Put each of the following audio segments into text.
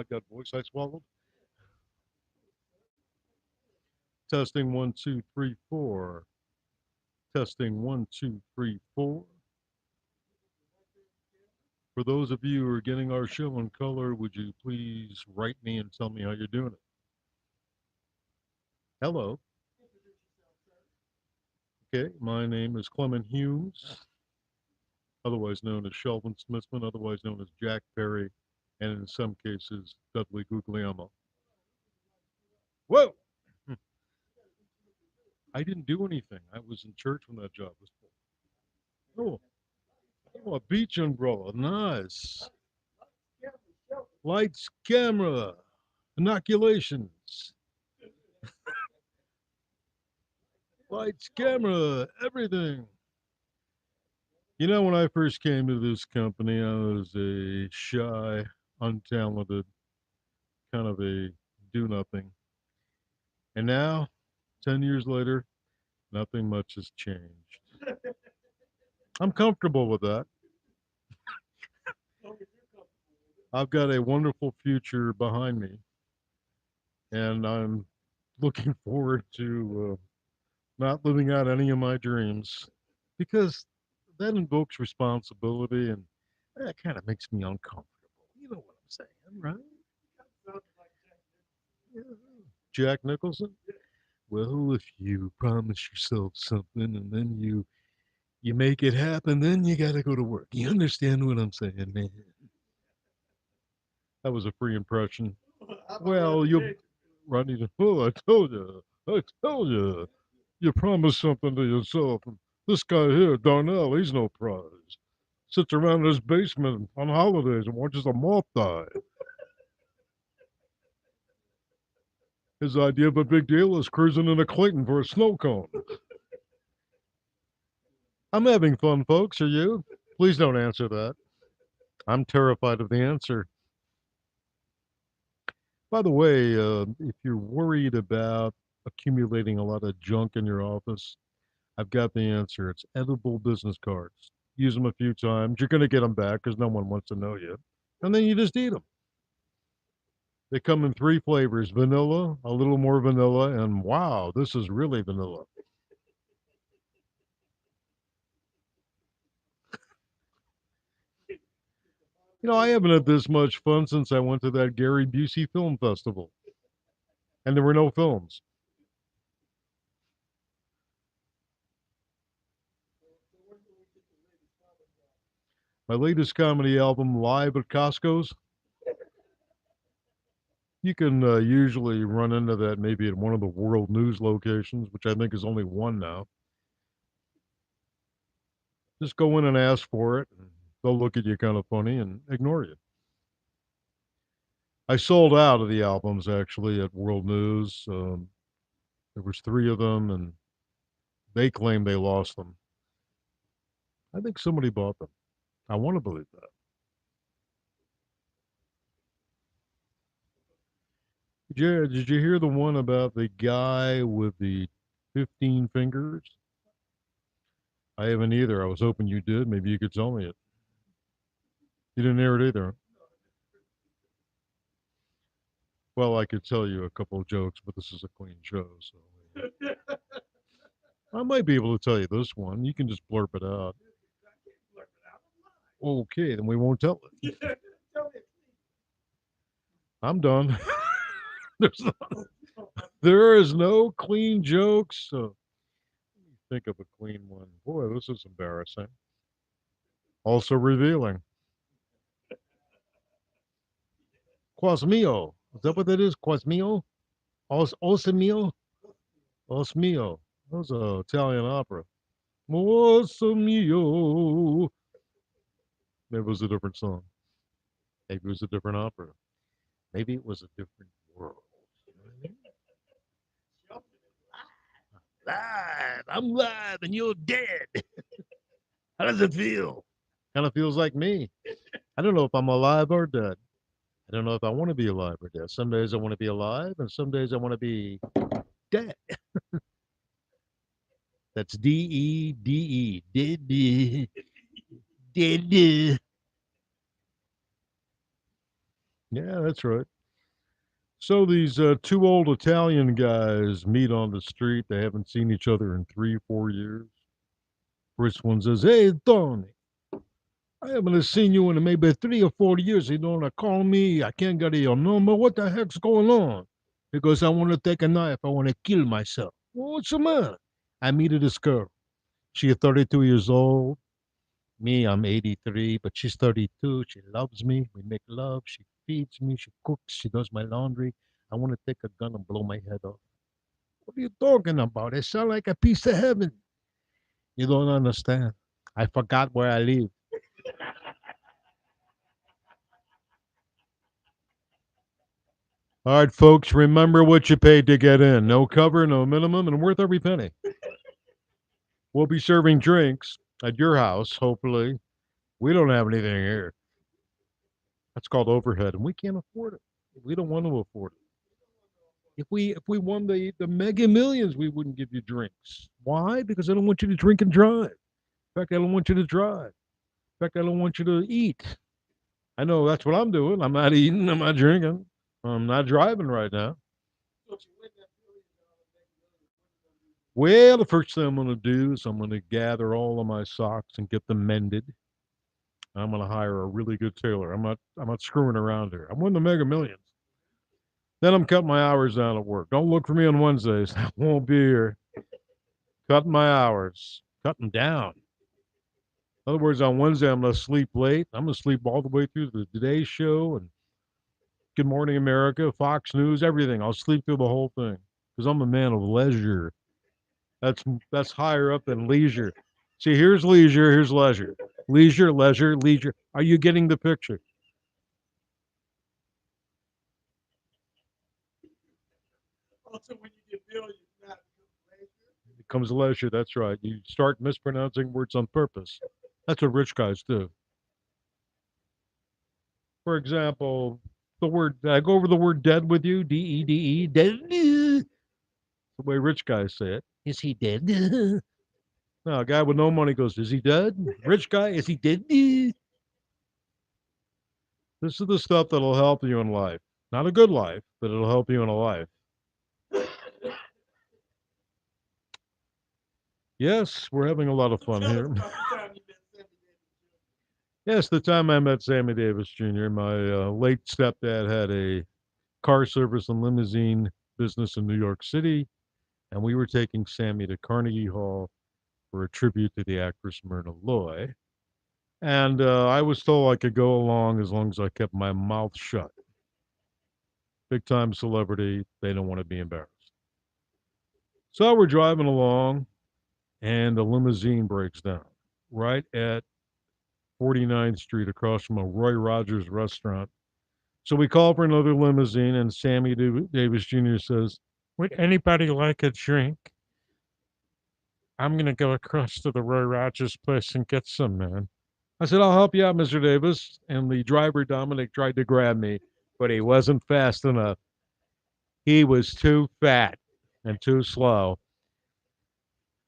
like that voice I swallowed. Testing 1, 2, 3, 4. Testing 1, 2, 3, 4. For those of you who are getting our show in color, would you please write me and tell me how you're doing it? Hello. Okay, my name is Clement Hughes, otherwise known as Sheldon Smissman, otherwise known as Jack Perry, and in some cases, Dudley Guglielmo. Whoa! I didn't do anything. I was in church when that job was full. Oh, a beach umbrella. Nice. Lights, camera, inoculations. Lights, camera, everything. You know, when I first came to this company, I was a shy, untalented, kind of a do nothing. And now, 10 years later, nothing much has changed. I'm comfortable with that. I've got a wonderful future behind me, and I'm looking forward to not living out any of my dreams because that invokes responsibility and that kind of makes me uncomfortable. You know what I'm saying, right? Yeah. Jack Nicholson? Well, if you promise yourself something and then you make it happen, then you got to go to work. You understand what I'm saying, man? That was a free impression. Well, you, Rodney, oh, I told you, you promised something to yourself. And this guy here, Darnell, he's no prize. Sits around in his basement on holidays and watches a moth die. His idea of a big deal is cruising into Clayton for a snow cone. I'm having fun, folks. Are you? Please don't answer that. I'm terrified of the answer. By the way, if you're worried about accumulating a lot of junk in your office, I've got the answer. It's edible business cards. Use them a few times. You're going to get them back because no one wants to know you. And then you just eat them. They come in three flavors: vanilla, a little more vanilla, and wow, this is really vanilla. You know, I haven't had this much fun since I went to that Gary Busey Film Festival, and there were no films. My latest comedy album, Live at Costco's, you can usually run into that maybe at one of the world news locations, which I think is only one now. Just go in and ask for it. And they'll look at you kind of funny and ignore you. I sold out of the albums actually at World News. There was three of them, and they claim they lost them. I think somebody bought them. I want to believe that. Did you hear the one about the guy with the 15 fingers? I haven't either. I was hoping you did. Maybe you could tell me it. You didn't hear it either. Well, I could tell you a couple of jokes, but this is a clean show, so I might be able to tell you this one. You can just blurb it out. Okay, then we won't tell it. I'm done. There's no, there is no clean jokes. So think of a clean one. Boy, this is embarrassing. Also revealing. Quasmio. Is that what that is? Quasmio? Osamio? Osmio. That was an Italian opera. Osamio. Maybe it was a different song. Maybe it was a different opera. Maybe it was a different world. You know what I mean? Live. I'm live and you're dead. How does it feel? Kind of feels like me. I don't know if I'm alive or dead. I don't know if I want to be alive or dead. Some days I want to be alive, and some days I want to be dead. That's D-E-D-E. Dead. Dead. Yeah, that's right. So these two old Italian guys meet on the street. They haven't seen each other in 3, 4 years. First one says, "Hey, Tony, I haven't seen you in maybe 3 or 4 years. You don't call me. I can't get your number. What the heck's going on?" Because I want to take a knife. I want to kill myself. Well, what's the matter? I meet this girl. She's 32 years old. Me, I'm 83, but she's 32. She loves me. We make love. She feeds me. She cooks. She does my laundry. I want to take a gun and blow my head off. What are you talking about? I sound like a piece of heaven. You don't understand. I forgot where I live. All right, folks, remember what you paid to get in. No cover, no minimum, and worth every penny. We'll be serving drinks at your house, hopefully. We don't have anything here. That's called overhead, and we can't afford it. We don't want to afford it. If we won the mega millions, we wouldn't give you drinks. Why? Because I don't want you to drink and drive. In fact, I don't want you to drive. In fact, I don't want you to eat. I know that's what I'm doing. I'm not eating. I'm not drinking. I'm not driving right now. Well, the first thing I'm going to do is I'm going to gather all of my socks and get them mended. I'm going to hire a really good tailor. I'm not screwing around here. I'm winning the mega millions. Then I'm cutting my hours down at work. Don't look for me on Wednesdays. I won't be here. Cutting my hours. Cutting down. In other words, on Wednesday, I'm going to sleep late. I'm going to sleep all the way through the Today Show and Good Morning America, Fox News, everything. I'll sleep through the whole thing because I'm a man of leisure. That's higher up than leisure. See, here's leisure, here's leisure. Leisure, leisure, leisure. Are you getting the picture? It comes leisure. That's right. You start mispronouncing words on purpose. That's what rich guys do. For example, the word I go over the word dead with you. DEDE. Dead. The way rich guys say it. Is he dead? No, a guy with no money goes, "Is he dead?" Rich guy, is he dead? This is the stuff that'll help you in life. Not a good life, but it'll help you in a life. Yes, we're having a lot of fun here. Yes, the time I met Sammy Davis Jr., my late stepdad had a car service and limousine business in New York City, and we were taking Sammy to Carnegie Hall for a tribute to the actress Myrna Loy. And I was told I could go along as long as I kept my mouth shut. Big time celebrity, they don't want to be embarrassed. So we're driving along, and the limousine breaks down right at 49th Street across from a Roy Rogers restaurant. So we call for another limousine, and Sammy Davis Jr. says, "Would anybody like a drink? I'm going to go across to the Roy Rogers place and get some, man." I said, "I'll help you out, Mr. Davis." And the driver, Dominic, tried to grab me, but he wasn't fast enough. He was too fat and too slow.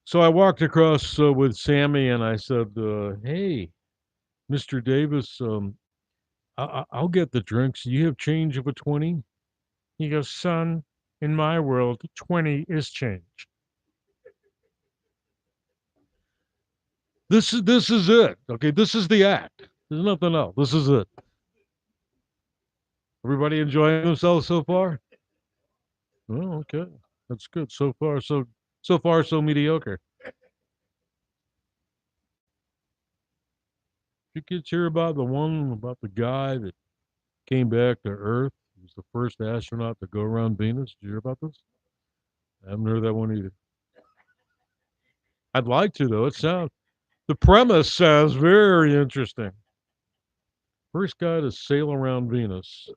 So I walked across with Sammy and I said, "Hey, Mr. Davis, I'll get the drinks. You have change of a 20?" He goes, "Son, in my world, 20 is change." This is it. Okay, this is the act. There's nothing else. This is it. Everybody enjoying themselves so far? Oh, okay. That's good. So far so mediocre. Did you kids hear about the one about the guy that came back to Earth? He was the first astronaut to go around Venus. Did you hear about this? I haven't heard that one either. I'd like to though. The premise sounds very interesting. First guy to sail around Venus.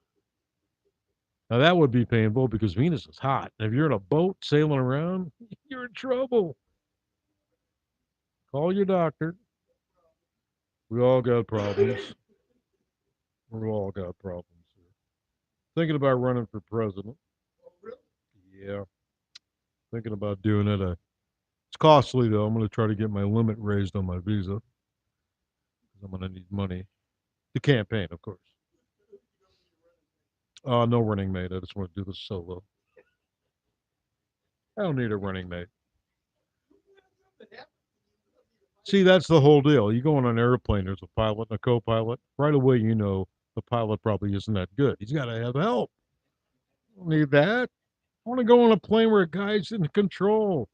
Now that would be painful because Venus is hot. If you're in a boat sailing around, you're in trouble. Call your doctor. We all got problems. We all got problems here. Thinking about running for president. Yeah, thinking about doing it. It's costly though. I'm going to try to get my limit raised on my visa because I'm going to need money to campaign, of course. No running mate. I just want to do this solo. I don't need a running mate. See, that's the whole deal. You go on an airplane, there's a pilot and a co pilot. Right away, you know the pilot probably isn't that good. He's got to have help. I don't need that. I want to go on a plane where a guy's in control.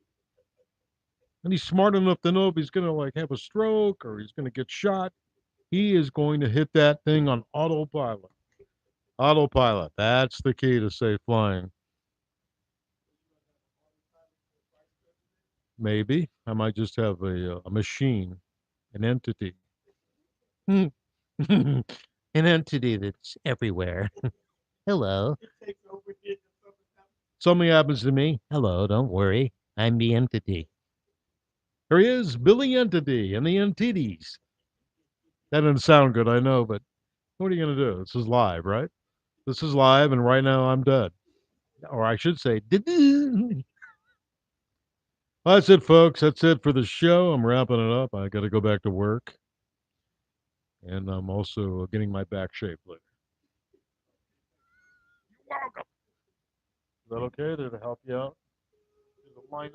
And he's smart enough to know if he's going to like have a stroke or he's going to get shot. He is going to hit that thing on autopilot. Autopilot. That's the key to safe flying. Maybe I might just have a machine, an entity, an entity that's everywhere. Hello. Something happens to me. Hello, don't worry. I'm the entity. There he is, Billy Entity and the Entities. That doesn't sound good, I know, but what are you going to do? This is live, right? This is live, and right now I'm dead. Or I should say, well, that's it, folks. That's it for the show. I'm wrapping it up. I got to go back to work, and I'm also getting my back shaped later. You're welcome. Is that okay? Did it help you out? Is it line